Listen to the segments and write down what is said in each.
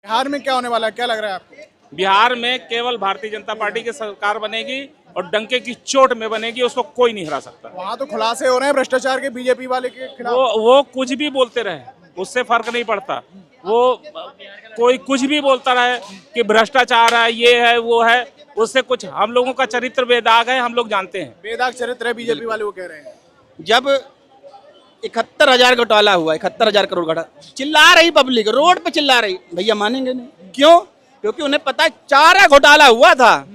बिहार में क्या होने वाला है, क्या लग रहा है आपको? बिहार में केवल भारतीय जनता पार्टी की सरकार बनेगी और डंके की चोट में बनेगी, उसको कोई नहीं हरा सकता। वहाँ तो खुलासे हो रहे हैं भ्रष्टाचार के बीजेपी वाले के खिलाफ। वो कुछ भी बोलते रहे, उससे फर्क नहीं पड़ता। वो कोई कुछ भी बोलता रहे कि भ्रष्टाचार है, ये है, वो है, उससे कुछ, हम लोगों का चरित्र बेदाग है, हम लोग जानते हैं। बेदाग चरित्र है बीजेपी वाले, वो कह रहे हैं। जब 71,000 घोटाला हुआ, 71,000 करोड़ घोटाला, चिल्ला रही पब्लिक, रोड पे चिल्ला रही, भैया मानेंगे नहीं। क्यों? क्योंकि उन्हें पता है चारा घोटाला हुआ था।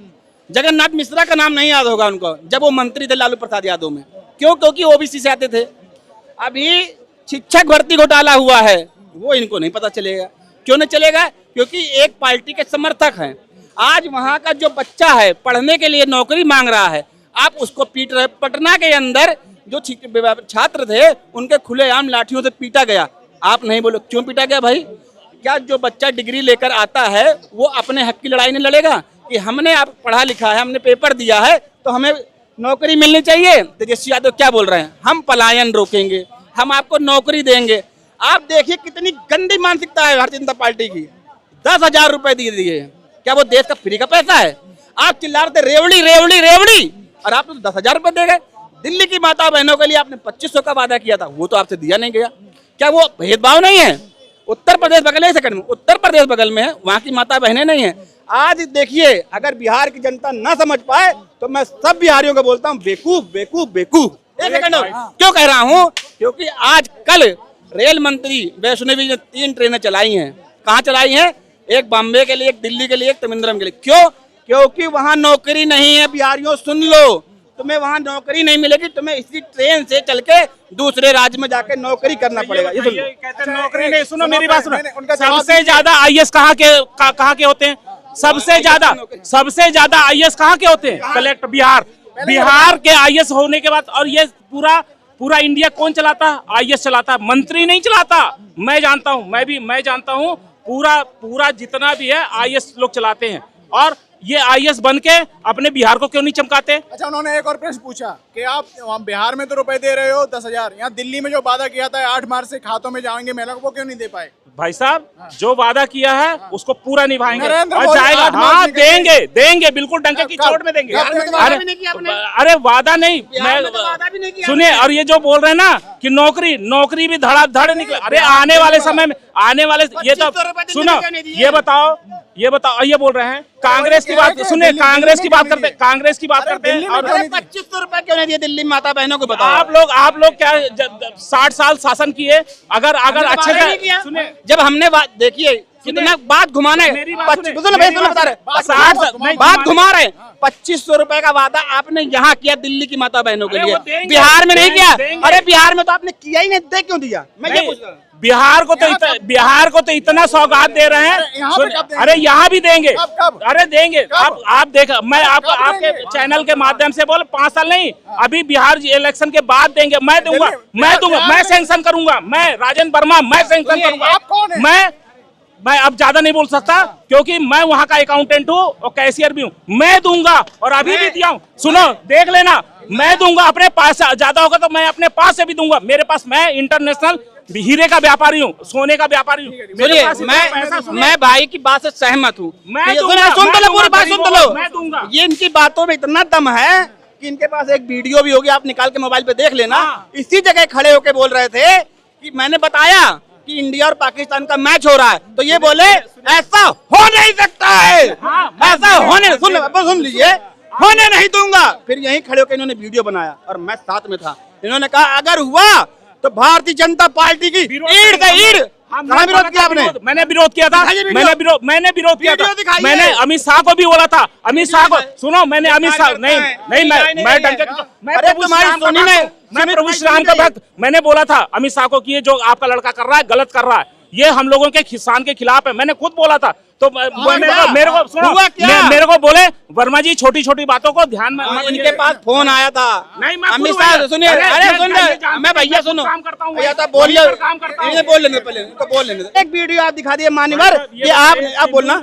जगन्नाथ मिश्रा का नाम नहीं याद होगा उनको, जब वो मंत्री थे लालू प्रसाद यादव में। क्यों? क्योंकि ओबीसी से आते थे। अभी शिक्षक भर्ती घोटाला हुआ है, वो इनको नहीं पता चलेगा। क्यों नहीं चलेगा? क्योंकि एक पार्टी के समर्थक हैं। आज वहाँ का जो बच्चा है पढ़ने के लिए नौकरी मांग रहा है, आप उसको पीट रहे। पटना के अंदर जो छात्र थे उनके खुलेआम लाठियों से पीटा गया। आप नहीं बोलो क्यों पीटा गया भाई? क्या जो बच्चा डिग्री लेकर आता है वो अपने हक की लड़ाई नहीं लड़ेगा कि हमने आप पढ़ा लिखा है, हमने पेपर दिया है तो हमें नौकरी मिलनी चाहिए? तेजस्वी यादव क्या बोल रहे हैं? हम पलायन रोकेंगे, हम आपको नौकरी देंगे। आप देखिए कितनी गंदी मानसिकता है भारतीय जनता पार्टी की। 10,000 रुपए दे दिए, क्या वो देश का फ्री का पैसा है? आप चिल्ला रहे थे रेवड़ी रेवड़ी रेवड़ी, और आप तो 10,000 रुपए दे गए। दिल्ली की माता बहनों के लिए आपने 2500 का वादा किया था, वो तो आपसे दिया नहीं गया। क्या वो भेदभाव नहीं है? उत्तर प्रदेश बगल है, सेकंड में उत्तर प्रदेश बगल में है, वहाँ की माता बहनें नहीं है। आज देखिए अगर बिहार की जनता ना समझ पाए तो मैं सब बिहारियों को बोलता हूँ बेवकूफ बेवकूफ बेवकूफ। एक सेकंड, क्यों कह रहा हूँ? क्योंकि आज कल रेल मंत्री वैष्णवी ने 3 ट्रेनें चलाई हैं। कहाँ चलाई हैं? एक बॉम्बे के लिए, एक दिल्ली के लिए, एक तमिलनाडु के लिए। क्यों? क्योंकि वहाँ नौकरी नहीं है। बिहारियों सुन लो, तुम्हें वहाँ नौकरी नहीं मिलेगी, तुम्हें इसी ट्रेन से चल के दूसरे राज्य में जाके नौकरी करना पड़ेगा। ये कहते हैं नौकरी नहीं। सुनो मेरी बात सुनो, सबसे ज्यादा आईएएस कहाँ के होते हैं? सबसे ज्यादा आईएएस कहाँ के होते हैं? कलेक्टर बिहार के आईएएस होने के बाद। और ये पूरा इंडिया कौन चलाता? आईएएस चलाता, मंत्री नहीं चलाता। मैं जानता हूँ, मैं जानता हूँ, पूरा जितना भी है आईएएस लोग चलाते हैं। और ये आईएएस बन के अपने बिहार को क्यों नहीं चमकाते? अच्छा, उन्होंने एक और प्रश्न पूछा कि आप वहाँ बिहार में तो रुपए दे रहे हो 10,000, यहाँ दिल्ली में जो वादा किया था 8 मार्च से खातों में जाएंगे महिला को, वो क्यों नहीं दे पाए? भाई साहब, जो वादा किया है उसको पूरा निभाएंगे और जाएगा। हाँ, देंगे बिल्कुल, डंके की चोट में देंगे। अरे वादा नहीं, मैं सुनिए। और ये जो बोल रहे हैं ना कि नौकरी भी धड़ाधड़ निकले, अरे आने वाले समय में, ये तो सुनो, ये बताओ, ये बोल रहे हैं कांग्रेस की बात सुनिए, कांग्रेस की बात करते हैं। और 2500 रुपए क्यों नहीं दिए दिल्ली माता बहनों को? बताओ। आप लोग क्या 60 साल शासन किए? अगर अच्छे से सुनिए, जब हमने देखिए कितना बात घुमाना है, बात घुमा रहे। 2500 रुपए का वादा आपने यहाँ किया दिल्ली की माता बहनों के लिए, बिहार में नहीं किया। अरे बिहार में तो आपने किया ही नहीं, दे क्यों दिया? मैं ये पूछ रहा हूँ। बिहार को तो इतना सौगात दे रहे हैं। अरे यहाँ भी देंगे, अरे देंगे। आप देखा, मैं आपके चैनल के माध्यम से बोल, 5 साल नहीं, अभी बिहार इलेक्शन के बाद देंगे। मैं दूंगा, मैं सैंक्शन करूंगा, मैं राजेंद्र वर्मा, मैं सैंक्शन करूंगा। मैं अब ज्यादा नहीं बोल सकता क्योंकि मैं वहाँ का अकाउंटेंट हूँ और कैशियर भी हूँ। मैं दूंगा और अभी भी दिया हूँ। सुनो, देख लेना, मैं दूंगा। अपने पास ज्यादा होगा तो मैं अपने पास से भी दूंगा। मेरे पास, मैं इंटरनेशनल हीरे का व्यापारी हूँ, सोने का व्यापारी हूँ। सुनिए, मैं भाई की बात से सहमत हूँ। मैं दूंगा। ये इनकी बातों में इतना दम है कि इनके पास एक वीडियो भी होगी, आप निकाल के मोबाइल पे देख लेना। इसी जगह खड़े होके बोल रहे थे कि मैंने बताया कि इंडिया और पाकिस्तान का मैच हो रहा है, तो ये बोले ऐसा हो नहीं सकता है, ऐसा सुन लीजिए, होने नहीं दूंगा। फिर यहीं खड़े होकर इन्होंने वीडियो बनाया और मैं साथ में था। इन्होंने कहा अगर हुआ तो भारतीय जनता पार्टी की ईड़ से ईड़। कहाँ विरोध किया आपने? मैंने विरोध किया था, मैंने विरोध किया था। मैंने अमित शाह को भी बोला था। अमित शाह को सुनो, मैंने अमित शाह नहीं, मैं प्रभु श्री राम का भक्त। मैंने बोला था अमित शाह को कि ये जो आपका लड़का कर रहा है गलत कर रहा है, ये हम लोगों के किसान के खिलाफ है। मैंने खुद बोला था। तो मेरे को बोले वर्मा जी छोटी छोटी बातों को ध्यान में। इनके पास फोन आया था। नहीं, अमित शाह सुनिए, अरे सुन रहे मैं भैया, सुनो बोल लेने पहले एक वीडियो आप दिखा दिए मान्यवर, ये आप बोलना।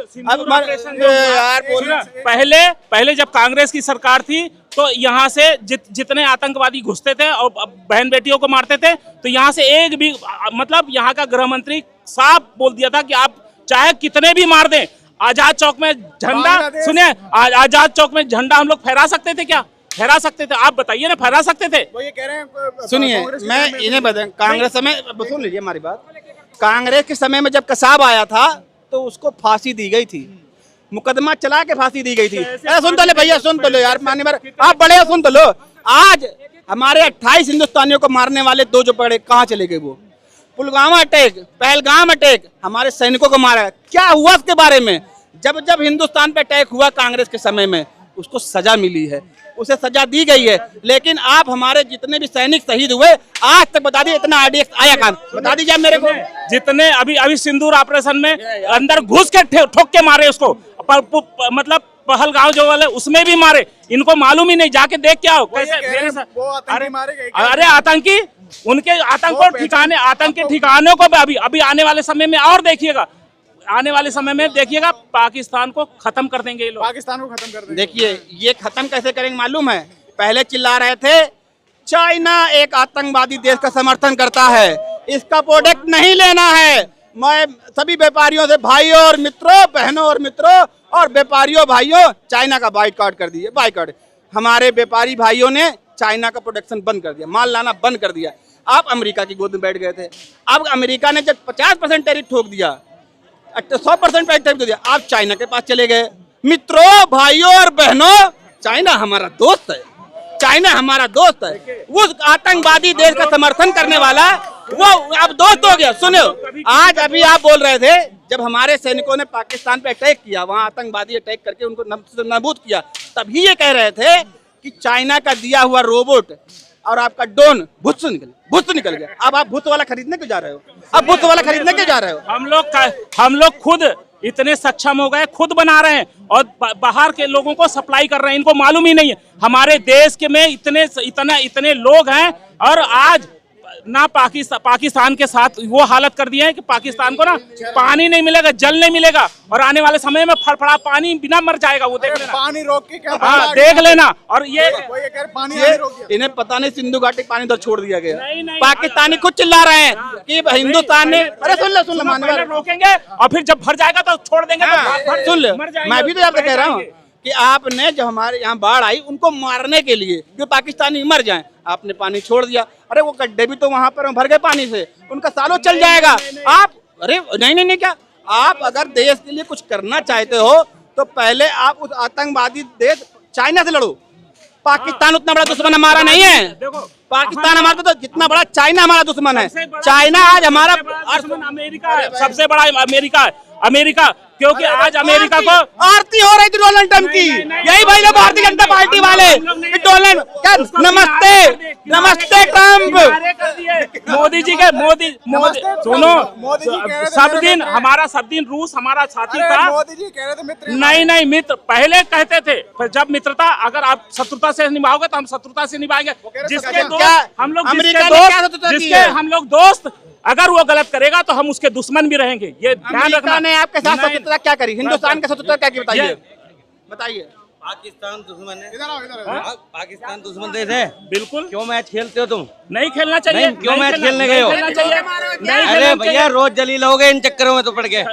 पहले जब कांग्रेस की सरकार थी तो यहाँ से जितने आतंकवादी घुसते थे और बहन बेटियों को मारते थे, तो यहाँ से एक भी, मतलब यहाँ का गृह मंत्री साफ बोल दिया था कि आप चाहे कितने भी मार दें। आजाद चौक में झंडा, सुनिए, आजाद चौक में झंडा हम लोग फहरा सकते थे क्या? फहरा सकते थे? आप बताइए ना, फहरा सकते थे? वो ये कह रहे हैं, सुनिए मैं इन्हें बताऊं, कांग्रेस समय, सुन लीजिए हमारी बात, कांग्रेस के समय में जब कसाब आया था तो उसको फांसी दी गई थी, मुकदमा चला के फांसी दी गई थी। सुन तो ले भैया, सुन तो लो यार, मान्यवर आप बड़े हो, सुन तो लो। आज हमारे 28 हिंदुस्तानियों को मारने वाले 2 जो पड़े, कहाँ चले गए वो? पुलवामा अटैक, पहलगाम अटैक, हमारे सैनिकों को मारा, क्या हुआ उसके बारे में? जब जब हिंदुस्तान पे अटैक हुआ कांग्रेस के समय में, उसको सजा मिली है, उसे सजा दी गई है। लेकिन आप हमारे जितने भी सैनिक शहीद हुए, आज तक बता दिए इतना आरडीएक्स आया कहाँ? बता दीजिए मेरे को। जितने अभी सिंदूर ऑपरेशन में अंदर घुस के ठोक के मारे उसको, मतलब पहलगांव जो वाले उसमें भी मारे, इनको मालूम ही नहीं, जाके देख के आओ कैसे। अरे आतंकी, उनके आतंकों ठिकाने, आतंकी ठिकानों को अभी आने वाले समय में और देखिएगा, आने वाले समय में देखिएगा पाकिस्तान को खत्म कर देंगे ये लोग, पाकिस्तान को खत्म कर देंगे। देखिए ये खत्म कैसे करेंगे मालूम है? पहले चिल्ला रहे थे चाइना एक आतंकवादी देश का समर्थन करता है, इसका प्रोडक्ट नहीं लेना है। मैं सभी व्यापारियों से, भाइयों और मित्रों, बहनों और मित्रों और व्यापारियों भाइयों, चाइना का बाइकआउट कर दिए, बाइकआउट। हमारे व्यापारी भाइयों ने चाइना का प्रोडक्शन बंद कर दिया, माल लाना बंद कर दिया। आप अमेरिका की गोद में बैठ गए थे, अब अमेरिका ने जब 50% टैरिफ ठोक दिया, 100% टैरिफ दे दिया, आप चाइना के पास चले गए। मित्रों, भाइयों और बहनों, चाइना हमारा दोस्त है, चाइना हमारा दोस्त है। उस आतंकवादी देश का समर्थन करने वाला वो अब दोस्त हो गया। सुनो, आज अभी आप बोल रहे थे जब हमारे सैनिकों ने पाकिस्तान पे अटैक किया, वहां आतंकवादी अटैक करके उनको नाबूद किया, तभी ये कह रहे थे कि चाइना का दिया हुआ रोबोट और आपका ड्रोन भुत निकल गया। अब आप भुत वाला खरीदने क्यों जा रहे हो? अब भुत वाला खरीदने क्यों जा रहे हो? हम लोग खुद इतने सक्षम हो गए, खुद बना रहे हैं और बाहर के लोगों को सप्लाई कर रहे हैं, इनको मालूम ही नहीं है। हमारे देश के में इतने लोग हैं और आज ना पाकिस्तान के साथ वो हालत कर दिए है कि पाकिस्तान को ना पानी नहीं मिलेगा, जल नहीं मिलेगा और आने वाले समय में फड़फड़ा पानी बिना मर जाएगा। वो देख लेना, पानी रोक के क्या? हाँ, देख लेना। और ये पानी इन्हें पता नहीं, सिंधु घाटी पानी उधर छोड़ दिया गया। पाकिस्तानी खुद चिल्ला रहे हैं कि हिंदुस्तान ने, अरे सुन लो मानवर, रोकेंगे और फिर जब भर जाएगा तो छोड़ देंगे। सुन लो, मैं भी तो आपसे कह रहा हूँ कि आपने जब हमारे यहाँ बाढ़ आई उनको मारने के लिए जो पाकिस्तानी मर जाएं, आपने पानी छोड़ दिया। अरे वो गड्ढे भी तो वहां पर भर गए पानी से, उनका सालों चल जाएगा। आप अरे नहीं क्या, आप अगर देश के लिए कुछ करना चाहते हो तो पहले आप उस आतंकवादी देश चाइना से लड़ो। पाकिस्तान उतना बड़ा दुश्मन हमारा नहीं है, पाकिस्तान हमारा तो जितना बड़ा चाइना हमारा दुश्मन है। चाइना आज हमारा अमेरिका है, सबसे बड़ा अमेरिका, क्योंकि आज अमेरिका को आरती हो रही थी डोनाल्ड ट्रम्प की। यही भाई लोग भारतीय जनता पार्टी वाले डोनाल्ड, नमस्ते ट्रम्प, मोदी जी के मोदी सुनो, सब दिन रूस हमारा साथी था। मोदी जी कह रहे थे मित्र, नहीं मित्र पहले कहते थे, पर जब मित्रता, अगर आप शत्रुता से निभाओगे तो हम शत्रुता से निभाएंगे। जिसके दोस्त हम लोग दोस्त, अगर वो गलत करेगा तो हम उसके दुश्मन भी रहेंगे, ये ध्यान रखना। ने आपके साथ शत्रुता क्या करी? हिंदुस्तान के शत्रुता क्या की बताइए। पाकिस्तान दुश्मन है, इधर पाकिस्तान दुश्मन देश है। बिल्कुल। क्यों मैच खेलते हो तुम? नहीं खेलना चाहिए। क्यों मैच खेलने गए हो? अरे भैया रोज जलील हो गए इन चक्करों में तो पड़ गए,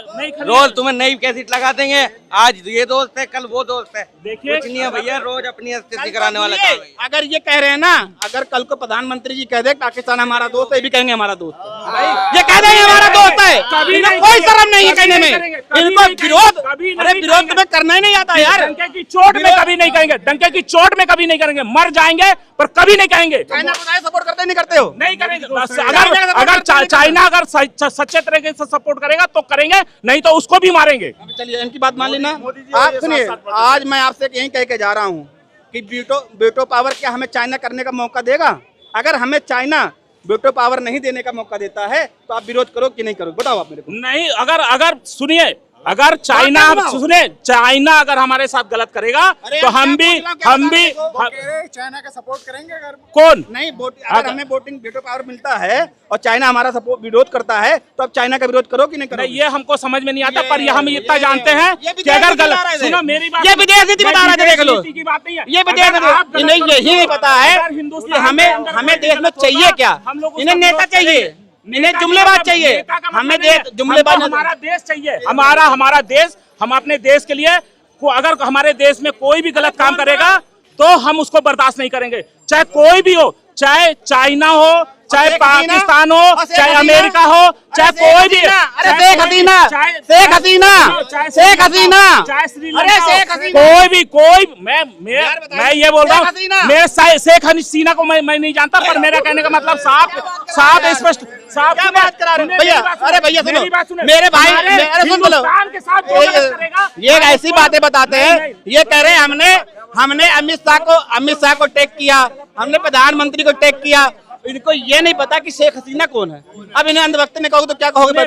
रोज तुम्हें नई कैसेट लगा देंगे, आज ये दोस्त है कल वो दोस्त है। देखिए कुछ नहीं है भैया, रोज अपनी स्थिति कराने वाला काम है। अगर ये कह रहे हैं ना, अगर कल को प्रधानमंत्री जी कह दे पाकिस्तान हमारा दोस्त है, ये भी कहेंगे हमारा दोस्त है, ये कह देंगे हमारा दोस्त है, कोई शर्म नहीं है कहने में। इनको विरोध, अरे विरोध तुम्हें करना ही नहीं आता यार। डंके की चोट में कभी नहीं कहेंगे, डंके की चोट में कभी नहीं करेंगे, मर जाएंगे पर कभी नहीं कहेंगे। चाइना को सपोर्ट करते नहीं करते हो? नहीं करेंगे। अगर चाइना अगर सच्चे तरीके से सपोर्ट करेगा तो करेंगे, नहीं तो उसको भी मारेंगे। चलिए इनकी बात मान लेना। आप सुनिए, आज मैं आपसे यही कह के जा रहा हूँ कि वीटो पावर क्या हमें चाइना करने का मौका देगा? अगर हमें चाइना वीटो पावर नहीं देने का मौका देता है तो आप विरोध करो कि नहीं करो? बताओ आप मेरे को। नहीं, अगर सुनिए, अगर चाइना अगर हमारे साथ गलत करेगा तो हम भी चाइना का सपोर्ट करेंगे। अगर कौन नहीं अगर हमें वोटिंग वीटो पावर मिलता है और चाइना हमारा सपोर्ट विरोध करता है तो अब चाइना का विरोध करो कि नहीं करो? नहीं, ये हमको समझ में नहीं आता, पर ये हम इतना जानते हैं कि अगर गलत, सुनो मेरी बात, ये विदेश नीति बता रहे थे, देख लो की बात नहीं है, ये विदेश नहीं, यही नहीं पता है हमें देश में चाहिए क्या। इन्हें नेता चाहिए, इन्हें जुमलेबाज चाहिए, हमें जुमलेबाज हमारा देश चाहिए, हमारा देश, हम अपने देश के लिए अगर हमारे देश में कोई भी गलत काम करेगा तो हम उसको बर्दाश्त नहीं करेंगे, चाहे कोई भी हो, चाहे चाइना हो, चाहे पाकिस्तान हो, चाहे अमेरिका हो, चाहे कोई भी। अरे शेख हसीना, शेख हसीना, शेख हसीना, अरे शेख हसीना, कोई मैं ये बोल रहा हूँ, मेरे शेख हसीना को मैं नहीं जानता, पर मेरा कहने का मतलब साफ स्पष्ट साफ बात करा रहे भैया। अरे भैया सुनो, मेरे भाई, अरे सुन लो, ये ऐसी बातें बताते हैं, ये कह रहे हैं हमने अमित शाह को टैग किया, हमने प्रधानमंत्री को टैग किया, इनको ये नहीं पता कि शेख हसीना कौन है। अब इन्हें अंधभक्त ने कहोगे तो क्या कहोगे?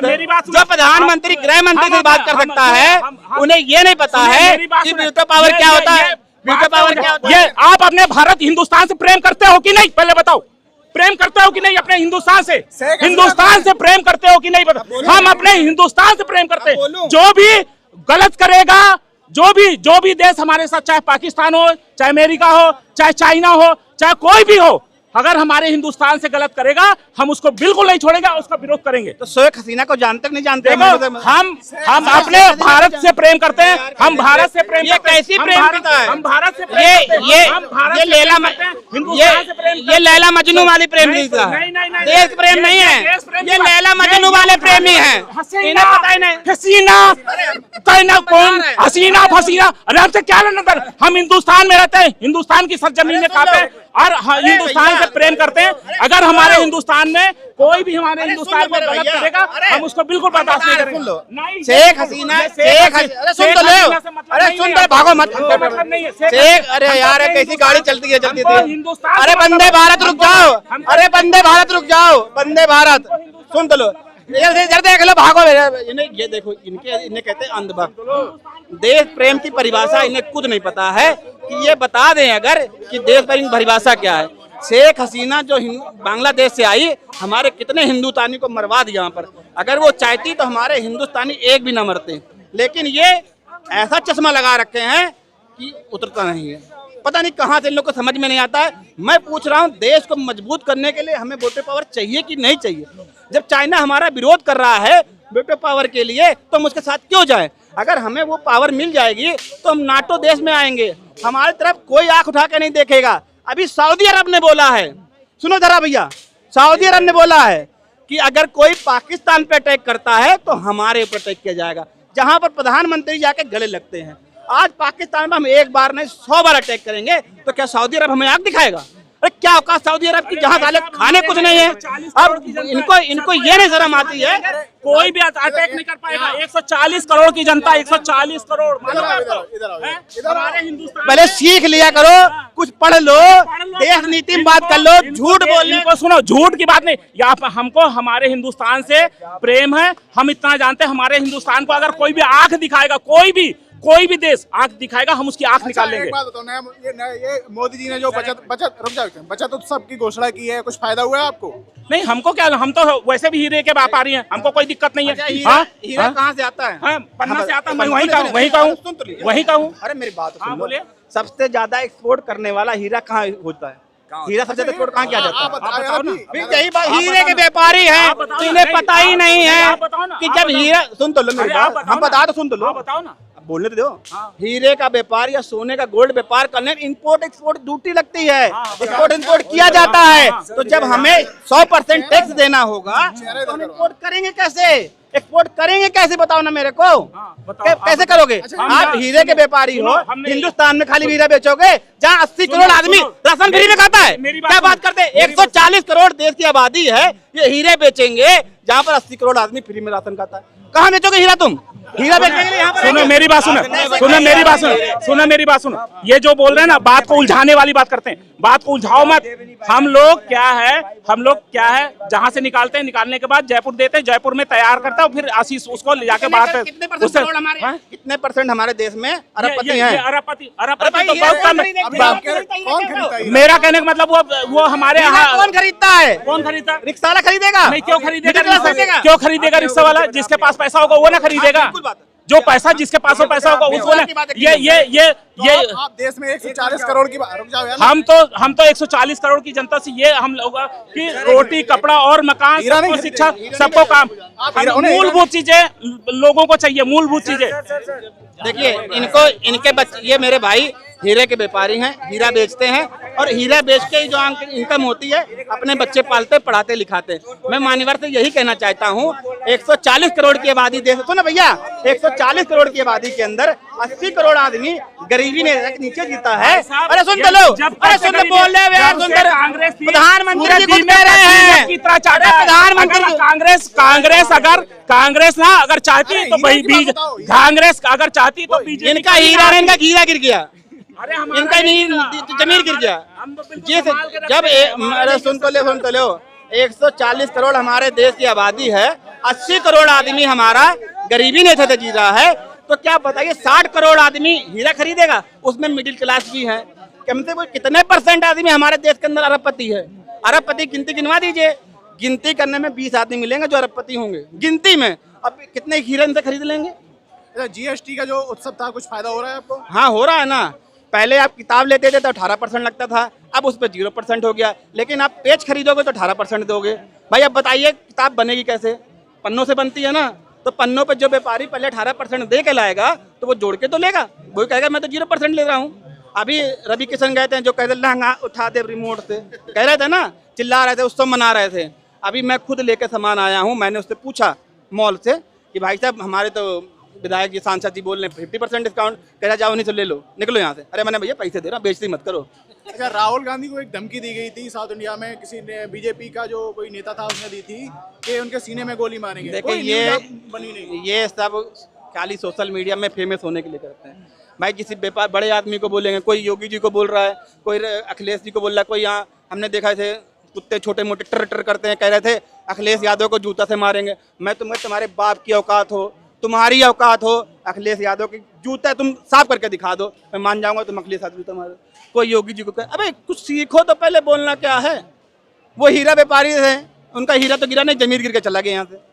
जो प्रधानमंत्री गृह मंत्री से बात कर सकता है, उन्हें ये नहीं पता है कि वीटो पावर क्या होता है। वीटो पावर क्या होता है? आप अपने भारत हिंदुस्तान से प्रेम करते हो कि नहीं, पहले बताओ। प्रेम करते हो कि नहीं अपने हिंदुस्तान से? हिंदुस्तान से प्रेम करते हो कि नहीं? बताओ। हम अपने हिंदुस्तान से प्रेम करते हैं। जो भी गलत करेगा, जो भी देश हमारे साथ, चाहे पाकिस्तान हो, चाहे अमेरिका हो, चाहे चाइना हो, चाहे कोई भी हो, अगर हमारे हिंदुस्तान से गलत करेगा हम उसको बिल्कुल नहीं छोड़ेंगे, उसका विरोध करेंगे। तो शेख हसीना को जानते नहीं जानते? हम अपने भारत से प्रेम करते हैं, हम भारत से प्रेम। ये कैसी प्रेम करता है? हम भारत से ये लैला मजनू वाली प्रेम नहीं था, देश प्रेम नहीं है, ये लैला मजनू वाले प्रेमी है। हसीना कहना कौन? हसीना फसीना, अरे हमसे क्या लेना? हम हिंदुस्तान में रहते हैं, हिंदुस्तान की सरजमीन कांपे और हिंदुस्तान से प्रेम करते हैं। अगर हमारे हिंदुस्तान में कोई भी हमारे हिंदुस्तान में गलत करेगा हम उसको बिल्कुल बर्दाश्त नहीं करेंगे। शेख हसीना, अरे सुन तो लो, अरे सुन तो भागो मत। शेख, अरे यार कैसी गाड़ी चलती है, चलती थी। अरे वंदे भारत रुक जाओ, अरे वंदे भारत रुक जाओ, वंदे भारत सुन तो लो, इधर देख लो, भागो। इन्हें ये देखो, इन्हें कहते हैं अंधभक्त। देश प्रेम की परिभाषा इन्हें खुद नहीं पता है कि ये बता दें अगर कि देश प्रेम की परिभाषा क्या है। शेख हसीना जो बांग्लादेश से आई, हमारे कितने हिंदुस्तानी को मरवा दिया यहाँ पर। अगर वो चाहती तो हमारे हिंदुस्तानी एक भी न मरते, लेकिन ये ऐसा चश्मा लगा रखे हैं कि उतरता नहीं है। पता नहीं कहाँ से इन लोग को समझ में नहीं आता है। मैं पूछ रहा हूँ, देश को मजबूत करने के लिए हमें वेटो पावर चाहिए कि नहीं चाहिए? जब चाइना हमारा विरोध कर रहा है वेटो पावर के लिए, तो हम उसके साथ क्यों जाए? अगर हमें वो पावर मिल जाएगी तो हम नाटो देश में आएंगे, हमारी तरफ कोई आंख उठा के नहीं देखेगा। अभी सऊदी अरब ने बोला है, सुनो जरा भैया, सऊदी अरब ने बोला है कि अगर कोई पाकिस्तान पे अटैक करता है तो हमारे ऊपर अटैक किया जाएगा। जहां पर प्रधानमंत्री जाके गले लगते हैं, आज पाकिस्तान में हम एक बार नहीं 100 बार अटैक करेंगे तो क्या सऊदी अरब हमें आग दिखाएगा? अरे क्या औकात सऊदी अरब की, जहाँ साले खाने कुछ नहीं है। अब इनको ये नहीं शर्म आती है, कोई भी अटैक नहीं कर पाएगा। 140 करोड़ की जनता, 140 करोड़ हमारे हिंदुस्तान। पहले सीख लिया करो, कुछ पढ़ लो, देश नीति में बात कर लो। झूठ बोलने को सुनो, झूठ की बात नहीं। यहाँ हमको हमारे हिंदुस्तान से प्रेम है, हम इतना जानते हैं। हमारे हिंदुस्तान को अगर कोई भी आंख दिखाएगा, कोई भी देश आंख दिखाएगा, हम उसकी आंख निकाल लेंगे। एक बात बताओ, ये मोदी जी ने जो बचत उत्सव की घोषणा की है, कुछ फायदा हुआ है आपको? नहीं, हमको क्या, हम तो वैसे भी हीरे के व्यापारी हैं, हमको कोई दिक्कत नहीं है। हीरा कहाँ से आता है? पन्ना से आता है। मैं वहीं का हूँ। अरे मेरी बात सुन लो, सबसे ज्यादा एक्सपोर्ट करने वाला हीरा कहाँ होता है? हीरा सबसे ज्यादा एक्सपोर्ट कहाँ किया जाता है? यही बात, हीरे के व्यापारी हैं, इन्हें पता ही नहीं है कि जब हीरा, सुन तो लो मेरी बात, हम बता दो, सुन तो लो, बताओ ना, बोलने तो दो। हीरे का व्यापार या सोने का गोल्ड व्यापार करने इंपोर्ट एक्सपोर्ट ड्यूटी लगती है, एक्सपोर्ट इंपोर्ट किया जाता है। तो जब हमें 100% टैक्स देना होगा तो हम इंपोर्ट करेंगे कैसे, एक्सपोर्ट करेंगे कैसे? बताओ ना मेरे को, कैसे करोगे? आप हीरे के व्यापारी हो, हिंदुस्तान में खाली हीरा बेचोगे जहाँ 80 करोड़ आदमी राशन फ्री में खाता है। क्या बात करते हैं? 140 करोड़ देश की आबादी है, ये हीरे बेचेंगे जहाँ पर 80 करोड़ आदमी फ्री में राशन खाता है। कहाँ बेचोगे हीरा तुम? हीरा बेचने के लिए यहाँ पर सुनो मेरी बात, सुनो मेरी बात सुनो। ये जो बोल रहे हैं ना, बात को उलझाने वाली बात करते हैं, बात को उलझाओ मत। हम लोग क्या है जहाँ से निकालते हैं, निकालने के बाद जयपुर देते हैं, जयपुर में तैयार करता है, फिर आशीष उसको ले जाके बाहर। कितने परसेंट हमारे देश में अरबपति हैं? अरबपति तो बहुत कम है। मेरा कहने का मतलब वो हमारे यहाँ कौन खरीदता है? कौन खरीदता? रिक्शा वाला खरीदेगा? नहीं, क्यों खरीदेगा रिक्शा वाला? जिसके पास पैसा होगा वो ना खरीदेगा। जो पैसा जिसके पास वो पैसा होगा उसको ये आप देश में 140 करोड़ की रुक जाओ यार। हम तो 140 करोड़ की जनता से ये हम लोग कि रोटी कपड़ा और मकान सबको शिक्षा सबको काम मूलभूत चीजें लोगों को चाहिए, मूलभूत चीजें। देखिए इनके बच्चे, ये मेरे भाई हीरे के व्यापारी हैं, हीरा बेचते हैं और हीरा बेच के जो इनकम होती है अपने बच्चे पालते पढ़ाते लिखाते। मैं मान्यवर से यही कहना चाहता हूँ, 140 करोड़ की आबादी देश, सुनो भैया, 140 करोड़ की आबादी के अंदर 80 करोड़ आदमी गरीबी ने नीचे जीता है। अरे सुन लो, अरे सुन बोल रहे यार, प्रधानमंत्री जी खुद कह रहे हैं, प्रधानमंत्री कांग्रेस ना अगर चाहती तो कांग्रेस अगर चाहती तो बीजेपी इनका हीरा इनका हीरा गिर गया, इनका जमीन गिर गया। जब अरे सुन तो लो 140 करोड़ हमारे देश की आबादी है, 80 करोड़ आदमी हमारा गरीबी नहीं थे जी रहा है, तो क्या बताइए 60 करोड़ आदमी हीरा खरीदेगा? उसमें मिडिल क्लास भी है। कम से कम कितने % आदमी हमारे देश के अंदर अरबपति है? अरबपति गिनती गिनवा दीजिए, गिनती करने में 20 आदमी मिलेंगे जो अरबपति होंगे गिनती में। अब कितने हीरे इनसे खरीद लेंगे? जीएसटी का जो उत्सव था, कुछ फायदा हो रहा है आपको? हाँ हो रहा है ना। पहले आप किताब लेते थे तो 18% लगता था, अब उस पर 0% हो गया। लेकिन आप पेज खरीदोगे तो 18% दोगे। भाई अब बताइए किताब बनेगी कैसे? पन्नों से बनती है ना, तो पन्नों पे जो व्यापारी पहले 18% दे के लाएगा तो वो जोड़ के तो लेगा, वो कहेगा मैं तो 0% ले रहा हूँ। अभी रवि किशन गए थे, जो कह रहे लहंगा उठा दे रिमोट से, कह रहे थे ना, चिल्ला रहे थे, उत्सव मना रहे थे। अभी मैं खुद लेके सामान आया हूँ, मैंने उससे पूछा मॉल से कि भाई साहब हमारे तो विधायक जी सांसद जी बोल रहे हैं 50% डिस्काउंट, कह रहा जाओ नहीं तो ले लो, निकलो यहाँ से। अरे मैंने भैया पैसे दे रहा, बेइज्जती मत करो। अच्छा, राहुल गांधी को एक धमकी दी गई थी साउथ इंडिया में, किसी ने बीजेपी का जो कोई नेता था उसने दी थी कि उनके सीने में गोली मारेंगे। देखिए ये सब खाली सोशल मीडिया में फेमस होने के लिए करते हैं। भाई किसी व्यापार बड़े आदमी को बोलेंगे, कोई योगी जी को बोल रहा है, कोई अखिलेश जी को बोल रहा है, कोई यहाँ हमने देखा थे कुत्ते छोटे मोटे टर करते हैं, कह रहे थे अखिलेश यादव को जूता से मारेंगे। मैं तुम्हारे बाप की औकात हो, तुम्हारी औकात हो, अखिलेश यादव की जूता तुम साफ करके दिखा दो, मैं मान जाऊंगा तुम अखिलेश यादव जूता मारो। कोई योगी जी को कहे अबे कुछ सीखो तो पहले बोलना क्या है। वो हीरा व्यापारी है, उनका हीरा तो गिरा नहीं, जमीन गिर के चला गया यहाँ से।